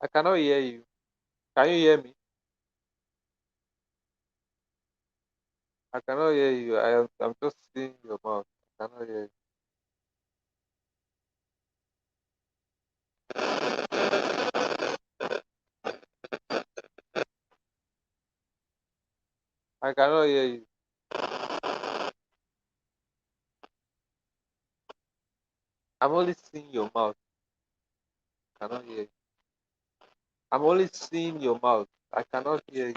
I cannot hear you. Can you hear me? I cannot hear you. I'm just seeing your mouth. I cannot hear you. I cannot hear you. I'm only seeing your mouth. I cannot hear you. I'm only seeing your mouth. I cannot hear you.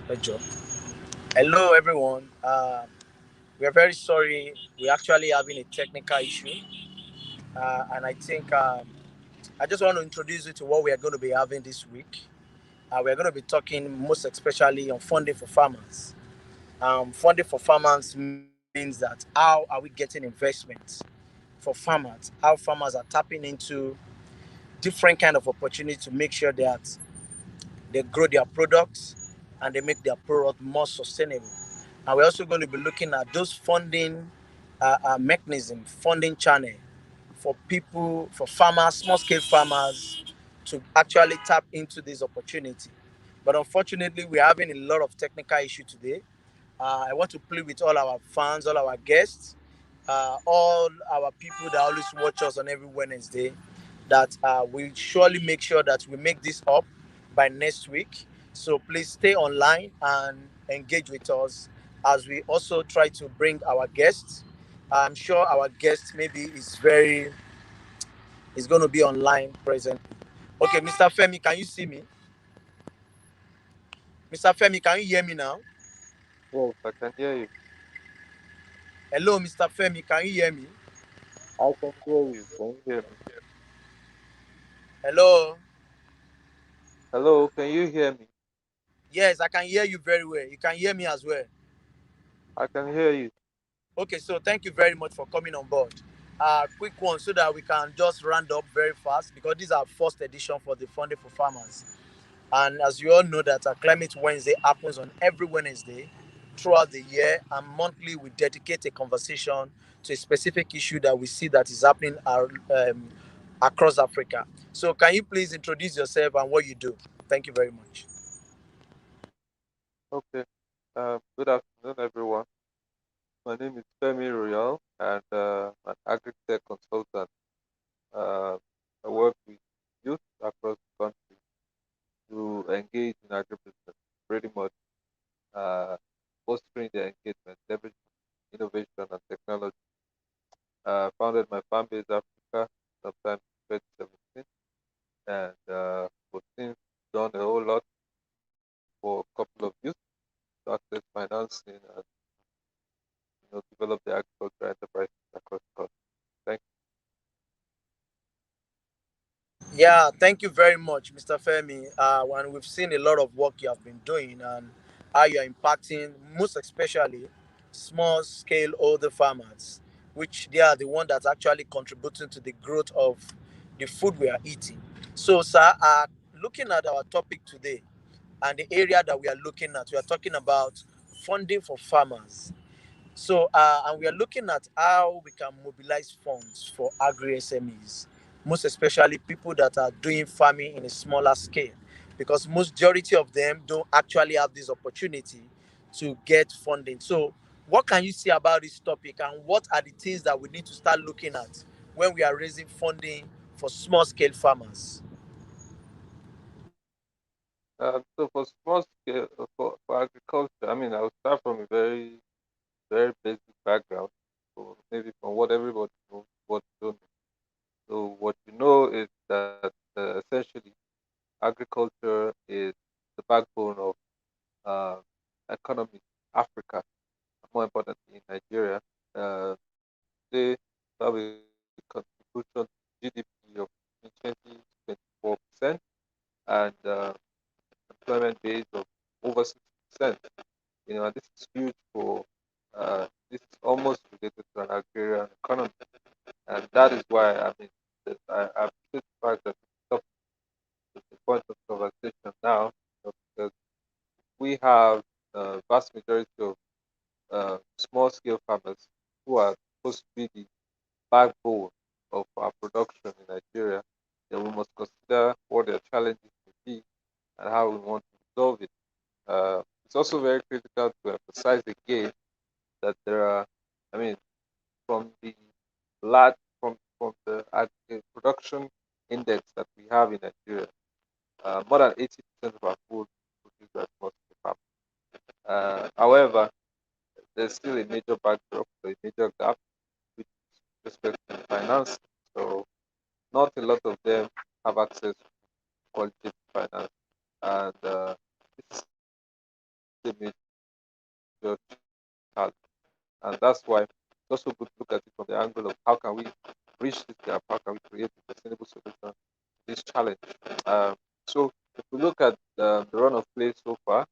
Ejo. Hello, everyone. We are very sorry. We're actually having a technical issue, and I think I just want to introduce you to what we are going to be having this week. We are going to be talking most especially on funding for farmers. Funding for farmers means that how are we getting investments for farmers? How farmers are tapping into different kind of opportunity to make sure that they grow their products and they make their product more sustainable. And we're also going to be looking at those funding mechanism, funding channel for people, for farmers, small scale farmers to actually tap into this opportunity. But unfortunately, we're having a lot of technical issue today. I want to plead with all our fans, all our guests, all our people that always watch us on every Wednesday, that we surely make sure that we make this up by next week. So please stay online and engage with us as we also try to bring our guests. I'm sure our guest maybe is going to be online presently. Okay, Mr. Femi, can you see me? Mr. Femi, can you hear me now? Yes, I can hear you. Hello, Mr. Femi, can you hear me? I can hear you. Can you hear me? Hello. Hello, can you hear me? Yes, I can hear you very well. You can hear me as well. I can hear you. Okay, so thank you very much for coming on board. Quick one so that we can just round up very fast because this is our first edition for the Funding for Farmers. And as you all know that our Climate Wednesday happens on every Wednesday throughout the year, and monthly we dedicate a conversation to a specific issue that we see that is happening across Africa. So can you please introduce yourself and what you do? Thank you very much. Okay. Good afternoon, everyone. My name is Femi Royale, and I'm an Agri-Tech consultant. Uh, I work with youth across the country to engage in agribusiness, pretty much uh, fostering their engagement, leveraging innovation and technology. Founded my farm base Africa sometime in 2017, and we've since done a whole lot for a couple of youth to access financing and develop the agricultural enterprises across the country. Thank Yeah, thank you very much, Mr. Femi. And we've seen a lot of work you have been doing and how you are impacting, most especially small scale older farmers, which they are the one that's actually contributing to the growth of the food we are eating. So, sir, looking at our topic today and the area that we are looking at, we are talking about funding for farmers. So, and we are looking at how we can mobilize funds for agri-SMEs, most especially people that are doing farming in a smaller scale, because majority of them don't actually have this opportunity to get funding. So, what can you say about this topic, and what are the things that we need to start looking at when we are raising funding for small scale farmers? you. So for small scale, for agriculture, I mean, I'll start from a very, very basic background, so maybe from what everybody knows, what you don't know. So what you know is that essentially agriculture is the backbone of uh, economy in Africa, more importantly in Nigeria. Today, we have a contribution to GDP of between 20 to 24%, and employment base of over 60%. And this is huge for this is almost related to an agrarian economy, and that is why I mean I appreciate the fact that it's up to the point of conversation now, because we have vast majority of small scale farmers who are supposed to be the backbone of our production in Nigeria. Then we must consider what their challenges may be and how we want to resolve it. It's also very critical to emphasize again that there are, I mean, from the large, from the production index that we have in Nigeria, more than 80% of our food is produced by small scale farmers. However, there's still a major backdrop, a major gap with respect to finance. So not a lot of them have access to quality finance. and this is a major challenge. And that's why it's also good to look at it from the angle of how can we bridge this gap, how can we create a sustainable solution to this challenge. Um, so if we look at the run of play so far,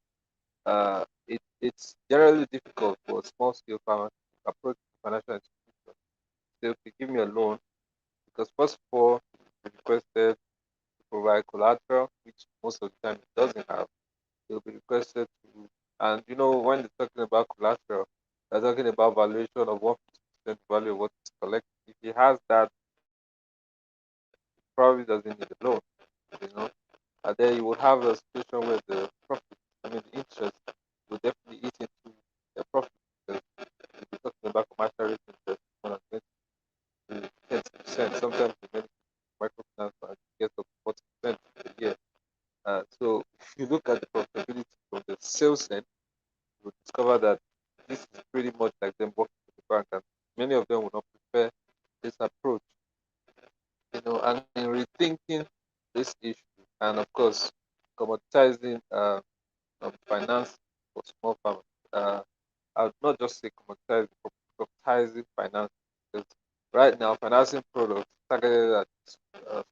it's generally difficult for small scale farmers to approach the financial institution. Say, okay, give me a loan, because first of all, it's requested to provide collateral, which most of the time it doesn't have. They'll be requested to, and when they're talking about collateral, they're talking about valuation of 150% value of what is collected. If he has that, he probably doesn't need a loan, you know. And then you would have a situation where the profit, I mean the interest, will definitely eat into the profit, because if you're talking about commercial rate interest, more than 20 to 30%. Sometimes in many microfinance banks it gets up to 40% a year. So if you look at the profitability from the sales end, you will discover that this is pretty much like them working with the bank, and many of them will not prefer this approach. And in rethinking this issue, and of course, commoditizing finance for small farmers. Uh, I would not just say commoditizing, but commoditizing finance, because right now financing products targeted at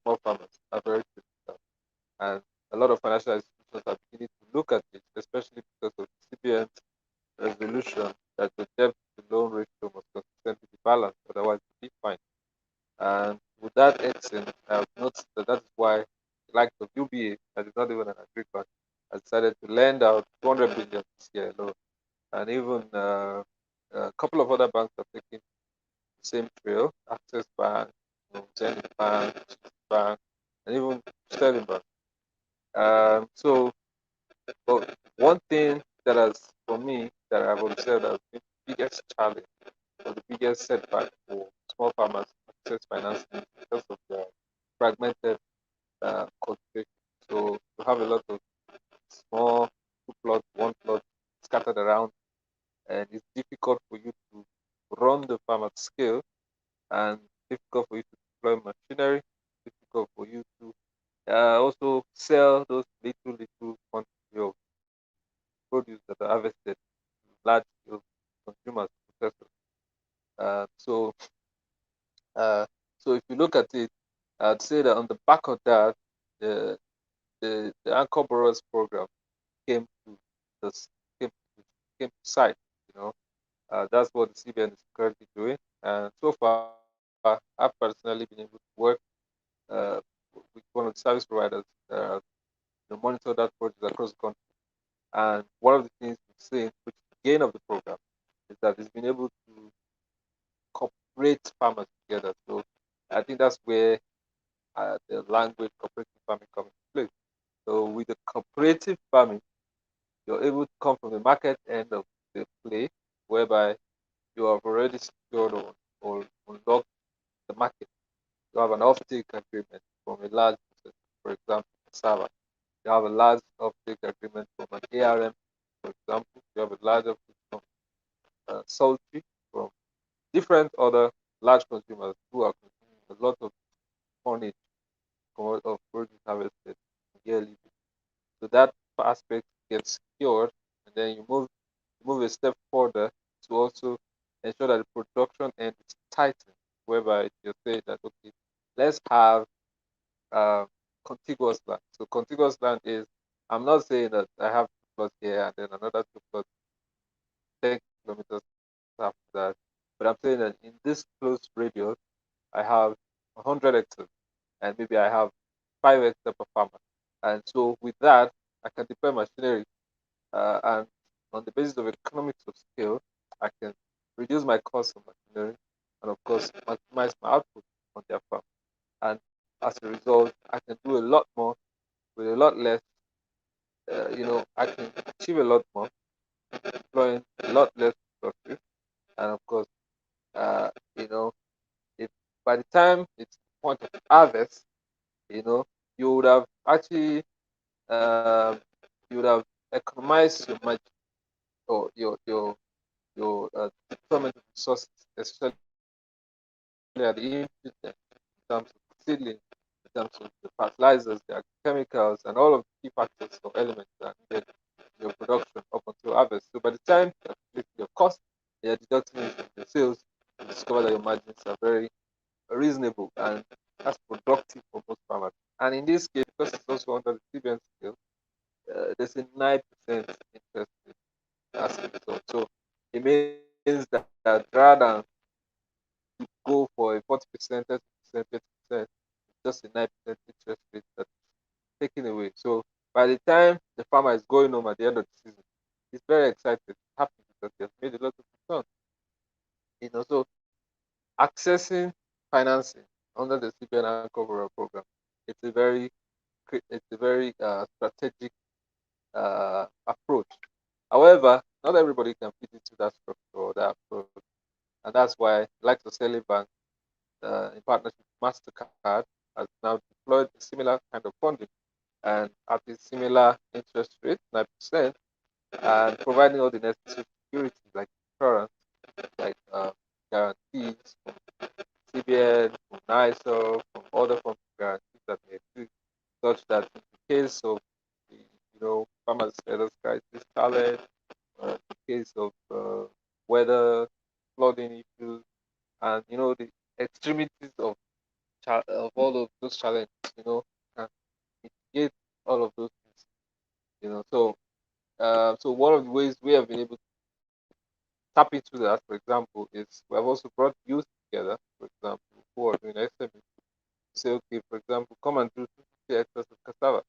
small farmers are very critical, and a lot of financial institutions are beginning to look at it, especially because of the CBN's resolution that the debt to loan ratio must consistently be balanced, otherwise it will be fine. And with that extent, I've noticed that that's why the likes of UBA, that is not even an Agric bank, has decided to lend out 200 billion this year alone. And even a couple of other banks are taking the same trail: Access Bank, Zenith Bank, Bank, and even Sterling Bank. So, but one thing that has, for me, that I've observed as the biggest challenge or the biggest setback for small farmers access financing is because of the fragmented cultivation. So you have a lot of small two plots, one plot scattered around, and it's difficult for you to run the farm at scale, and difficult for you to deploy machinery, difficult for you to also sell those little quantity of produce that are harvested to large scale consumers, processors. So uh, so if you look at it, I'd say that on the back of that, the the Anchor Borrowers program came to this came came to sight. You know, that's what the CBN is currently doing, and so far, I've personally been able to work uh, with one of the service providers, monitor that project across the country. And one of the things we've seen, which is the gain of the program, is that it's been able to cooperate farmers together. So I think that's where the language cooperative farming comes into play. So with the cooperative farming, you're able to come from the market end of the play, whereby you have already secured or unlocked the market. You have an offtake agreement from a large processor, for example, cassava. You have a large offtake agreement from an ARM, for example. You have a large offtake from Sultry, from different other large consumers who are consuming a lot of tonnage of produce harvested yearly. So that aspect gets secured, and then you move a step further to also ensure that the production end is tightened, whereby you're saying that, okay, let's have uh, contiguous land. So contiguous land is, I'm not saying that I have two plots here and then another two plots 10 kilometers after that, but I'm saying that in this close radius, I have 100 hectares, and maybe I have 5 hectares per farmer. And so with that, I can deploy machinery, and on the basis of economics of scale, I can reduce my cost of machinery and, of course, maximize my output on their farm. And as a result, I can do a lot more with a lot less. I can achieve a lot more, deploying a lot less resources. And of course, uh, you know, if by the time it's the point of harvest, you would have actually, um, you would have economized your margin, or your deployment of resources, especially at the input end, in terms of seedling, terms of the fertilizers, the chemicals, and all of the key factors or elements that are needed in your production up until harvest. So by the time you calculate your cost, you're deducting it from your sales, you discover that your margins are very reasonable and that's productive for most farmers. And in this case, because it's also under the CBN scale, there's a 9% interest rate as a result. So it means that rather than you go for a 40%, 30%, 20%, it's just a 9% interest rate that's taken away. So by the time the farmer is going home at the end of the season, he's very excited, happy because he has made a lot of return. So accessing financing under the CBN and cover program, it's a very strategic approach. However, not everybody can fit into that structure or that approach, and that's why, like the Sally Bank, in partnership with Mastercard, has now deployed a similar kind of funding and at a similar interest rate, 9%, and providing all the necessary security like insurance, like guarantees from CBN, from NISO, from other forms of guarantees that may exist, such that in the case of the farmers' sellers crisis challenge, in case of weather, flooding issues, and the extremities of all of those challenges, can mitigate all of those things. So one of the ways we have been able to tap into that, for example, is we have also brought youth together, for example, who are doing SME, say, okay, for example, come and do 250 hectares of cassava,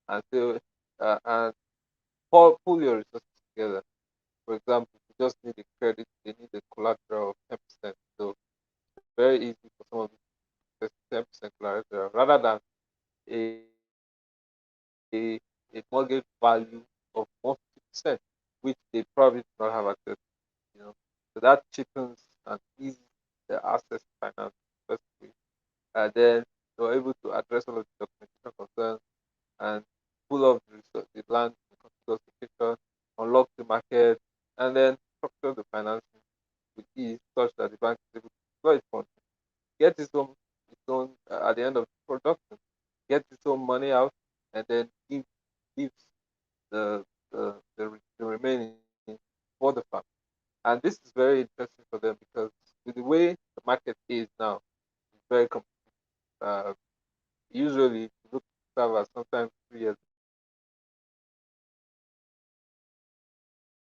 and say, and pull your resources together. For example, if you just need a credit, they need a collateral of 10%. So it's very easy for some of these to access 10% collateral rather than a, a mortgage value of 150%, which they probably do not have access to. You know. So that cheapens and eases the access to finance first way. And then you're able to address all of the documentation concerns and pull off the land in a contiguous location, unlock the market, and then structure the financing with ease such that the bank is able to deploy its funds, get its own at the end of the production, get its own money out, and then gives the remaining for the farm. And this is very interesting for them because with the way the market is now, it's very usually if you look at servers sometimes 3 years before the farmer can even start producing.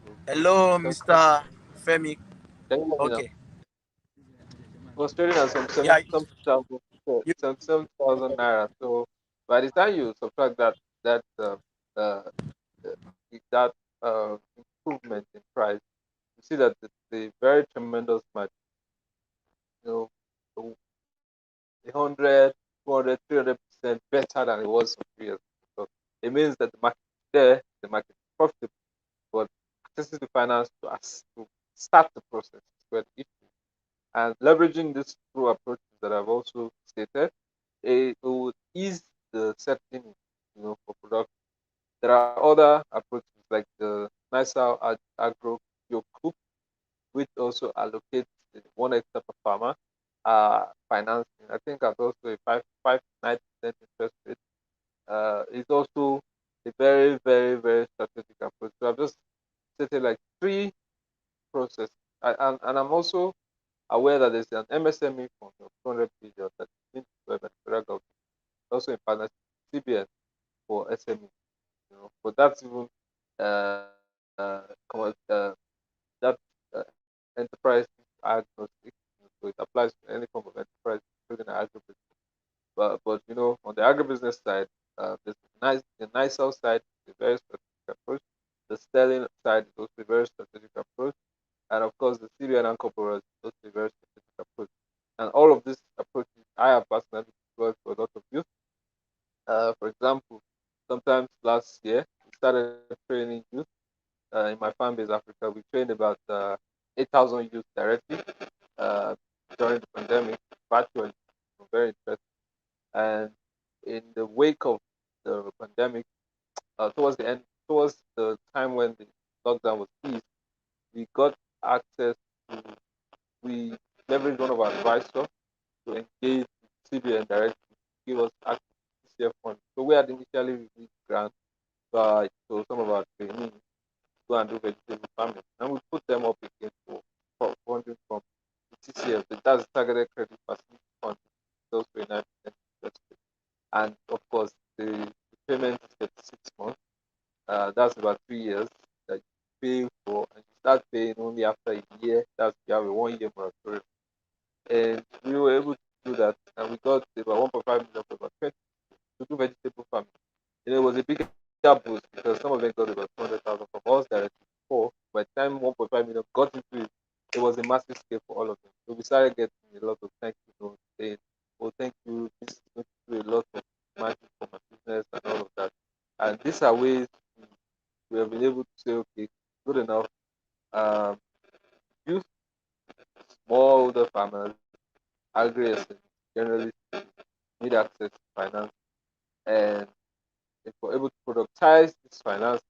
So Hello, Mr. Femi. can you hear me now? Okay. It was trading at some Yeah. 77,000 naira. So by the time you subtract that uh, that improvement in price, you see that the very tremendous margin. You know, 100, 200, 300% better than it was some 3 years ago. So it means that the market is there, the market is profitable, but accessing the finance to start the process is where the issue is. And leveraging these two approaches that I've also stated, it would ease the settling, for production. There are other approaches like the NISA Agro Group, which also allocates 1 hectare per farmer financing. I think at also a 5 to 9% interest rate. It's also a very, very, very strategic approach. So I've just stated like three processes. And I'm also aware that there's an MSME fund of 200 billion that is being deployed by the federal government, also in partnership with CBN for SME. But that's even that enterprise agnostic. So it applies to any form of enterprise, including agribusiness. But on the agribusiness side, the nicer side is a very strategic approach. The sterling side is also a very strategic approach, and of course the CBN and corporate is also a very strategic approach. And all of these approaches I have personally deployed for a lot of youth. For example, sometimes last year we started training youth in my fan base Africa. We trained about 8,000 youth directly uh, during the pandemic virtually. Very interesting. And in the wake of the pandemic, towards the end, towards the time when the lockdown was eased, we got access to, we leveraged one of our advisors to engage with CBN directly to give us access to CF funds. So we had initially released grants to some of our trainees to go and do vegetable farming, and we put them up again for funding from the TCF, that's Targeted Credit Facility Fund, those 29% interest rate. And of course, the payment is 36 months. That's about 3 years that you pay for, and you start paying only after a year. That's you have a 1 year moratorium. And we were able to do that, and we got about 1.5 million for about 20 to do vegetable farming. It was a bigger boost because some of them got about 200,000 from us directly before. By the time 1.5 million got into it, it was a massive scale for all of them. So we started getting a lot of thank you notes saying, "Oh, thank you. This is going to do a lot of magic for my business and all of that." And these are ways we have been able to say, "Okay, good enough." Um, Youth, smallholder farmers, agri-SMEs, generally need access to finance, and if we're able to productize this finance,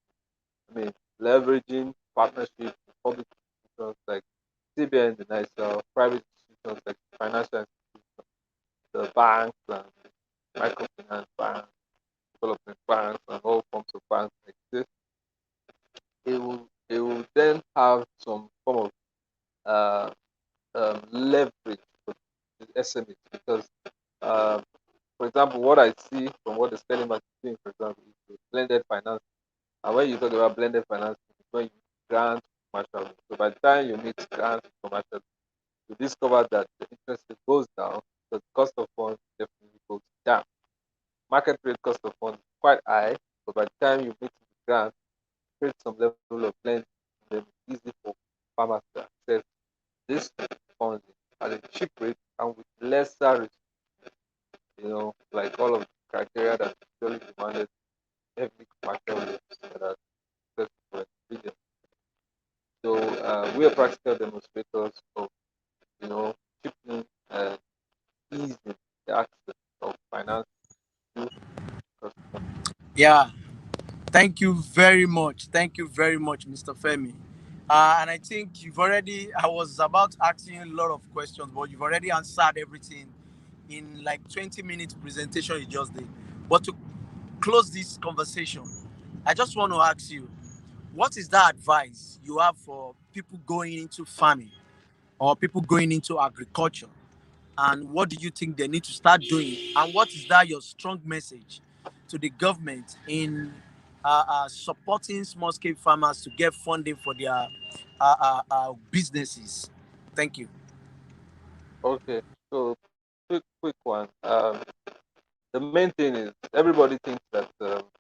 I mean, leveraging partnerships with public institutions like CBN, the NISA, private institutions like financial institutions, the banks and microfinance banks, development banks, and all forms of banks like this, it will then have some form of uh, leverage for the SMEs because, uh, for example, what I see from what the Sterling market is doing, for example, is the blended finance. And when you talk about blended finance, it's when you grant commercial loan. So by the time you meet grant commercial loan, you discover that the interest rate goes down, the cost of funds definitely goes down. Market rate cost of funds is quite high, but by the time you meet the grant, create some level of blend, then it's easy for farmers to access this funding at a cheap rate and with lesser risk, like all of the criteria that usually demanded heavily commercial loans that are accessible for individuals. So we are practical demonstrators of, cheapening and easing the access of finance to customers. Yeah, thank you very much. Thank you very much, Mr. Femi. And I think I was about asking you a lot of questions, but you've already answered everything in like 20 minutes presentation you just did. But to close this conversation, I just want to ask you, what is that advice you have for people going into farming or people going into agriculture? And what do you think they need to start doing? And what is that your strong message to the government in supporting small scale farmers to get funding for their businesses? Thank you. Okay, so quick one. The main thing is everybody thinks that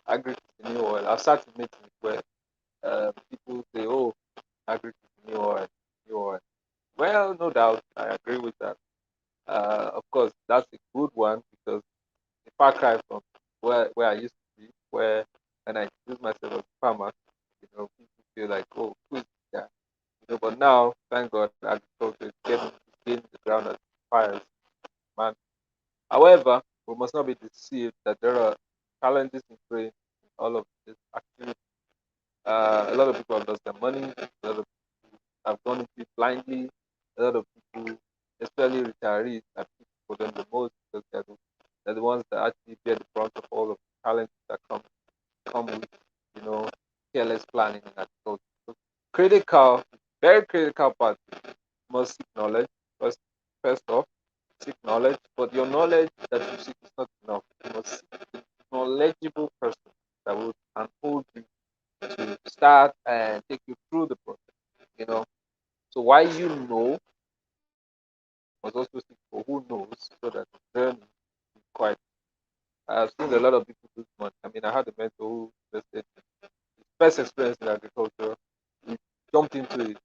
agri is the new oil. I've started meetings where people say, "Oh, agri is the new oil, new oil." Well, no doubt, I agree with that. Of course, that's a good one because a far cry from where I used to be, where when I introduce myself as a farmer, people feel like, "Oh, who is this guy?" But now, thank God, agriculture is getting the ground as fires, man. However, we must not be deceived that there are challenges in grain in all of this activity. A lot of people have lost their money. A lot of people have gone into it blindly. A lot of people, especially retirees, are people for them the most because they're the ones that actually bear the brunt of all of the challenges that come with, you know, careless planning in agriculture. So critical, very critical part must seek knowledge first off seek knowledge, but your knowledge that you seek is not enough. You must seek a knowledgeable person that will and hold you to start and take you through the process. You know, so while you know, you must also seek for who knows so that the journey is quite. I've seen a lot of people lose money. I mean, I had a mentor who just said his first experience in agriculture, he jumped into it,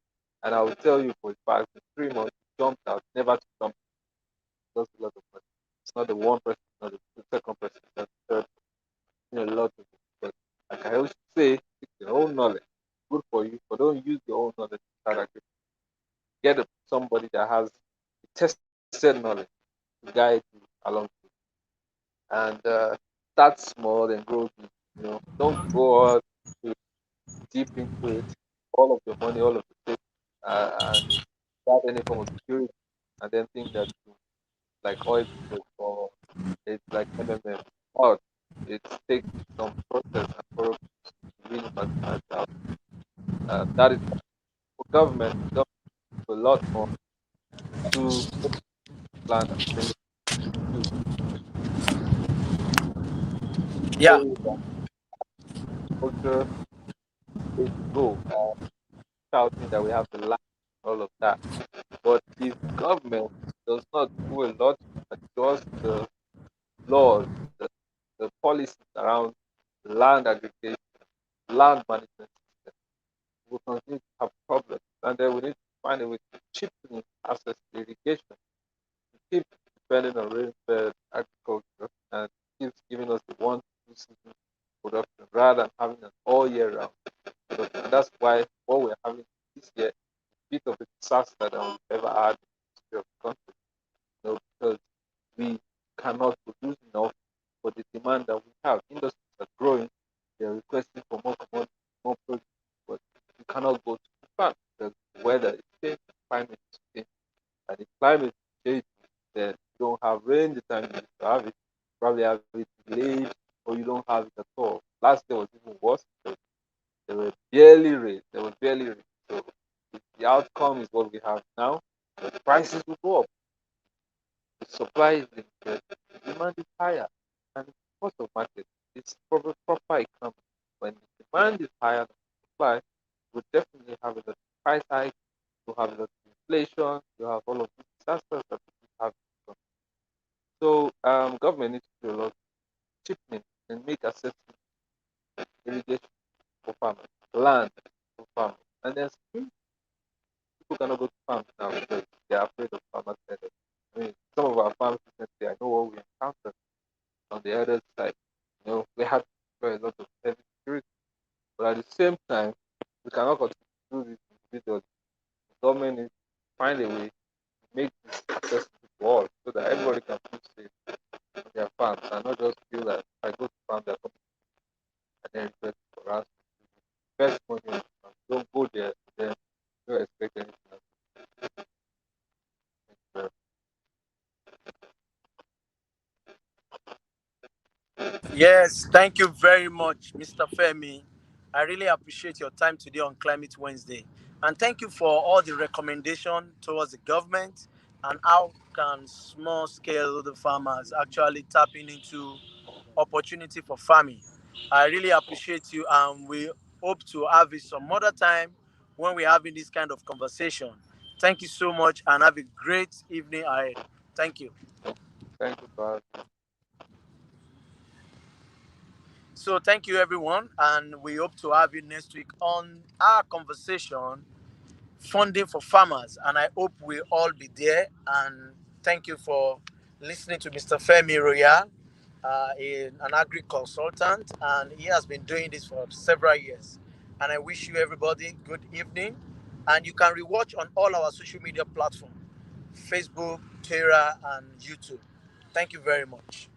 and I will tell you for a fact, in 3 months, he jumped out, never to jump, lost a lot of money. It's not the one person, it's not the second person, it's not the third, a lot of it. But like I always say, it's your own knowledge. Good for you, but don't use your own knowledge to start agriculture. Get somebody that has tested knowledge to guide you along the way. And start small and grow big. Don't go out to deep into it, all of your money, all of the things, and without any form of security, and then think that you like oil business or it's like MMM. Or it takes some process and for really maximize out. That is for government. Government do a lot more to land and bring it to Yeah, so agriculture is go shouting that we have the land, all of that. But if government does not do a lot to adjust the laws, the, the policies around land aggregation, land management system, we will continue to have problems. And then we need to find a way to cheapen access to irrigation, to keep depending on rain-fed agriculture and keeps giving us the one two season production rather than having an all year round. And that's why what we're having this year is a bit of a disaster that we've ever had in the history of the country. Because we cannot produce enough for the demand that we have. Industries are growing, they're requesting for more commodities, more produce, but you cannot go to the farm because the weather is changing, the climate is changing, and if climate is changing, then you don't have rain the time you used to have it, you probably have it delayed, or you don't have it at all. Last year was even worse because there were barely rain, there was barely rain. So if the outcome is what we have now, the prices will go up. The supply is limited, the demand is higher, and it's cost of market. It's proper economy. When the demand is higher than the supply, we definitely have a lot of price hike, you have a lot of inflation, you have all of these disasters that we have. So government needs to do a lot of cheapening and make accessible irrigation for farmers, land for farmers. And then people cannot go to farms now because they are afraid of farmers. I mean, some of our farms recently, I know what we encountered on the other side. We had to destroy a lot of heavy security, but at the same time, we cannot continue to do this individually. The government needs to find a way to make this accessible to all so that everybody can feel safe on their farms and not just feel that I go to farm they're coming and then request for us to invest money on the farm. Don't go there and then don't expect anything else. Uh, yes, thank you very much, Mr. Femi. I really appreciate your time today on Climate Wednesday. And thank you for all the recommendation towards the government and how can small scale the farmers actually tapping into opportunity for farming. I really appreciate you and we hope to have it some other time when we're having this kind of conversation. Thank you so much and have a great evening ahead. Thank you. Thank you for So thank you everyone and we hope to have you next week on our conversation funding for farmers and I hope we'll all be there and thank you for listening to Mr. Femi Royale, an agri consultant and he has been doing this for several years and I wish you everybody good evening and you can rewatch on all our social media platforms Facebook, Twitter and YouTube. Thank you very much.